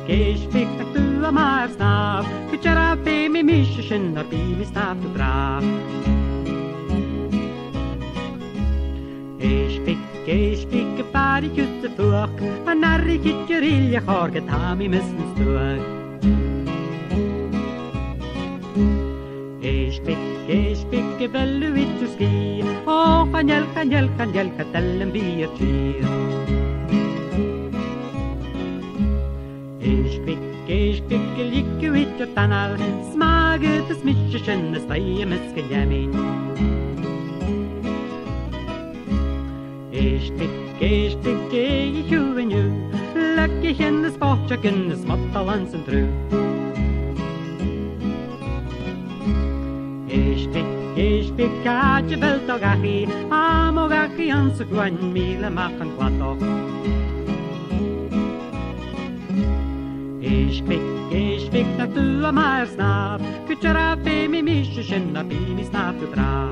spik tak du a maar snaf. Kutjara be mi mishin or be mi snaf du braf. Spik bari kutte fuak. A narri kitjer ilja korget ha mi missen stuak. Spik vellu vittu ski. O kanjelka tellen bier tyr. Spik likku vittu tanal. Smaget smitje kjenne steie meske jamin. Spik i tjuven ju. Lakke kjenne sportjakken smatta lansen tru. Spik kaatje velt og gachi. Am og gachi ansuk wan mile makan klatto. Spik tak du a maar snap. Kutjara be mi misje kjenne be mi snap du bra.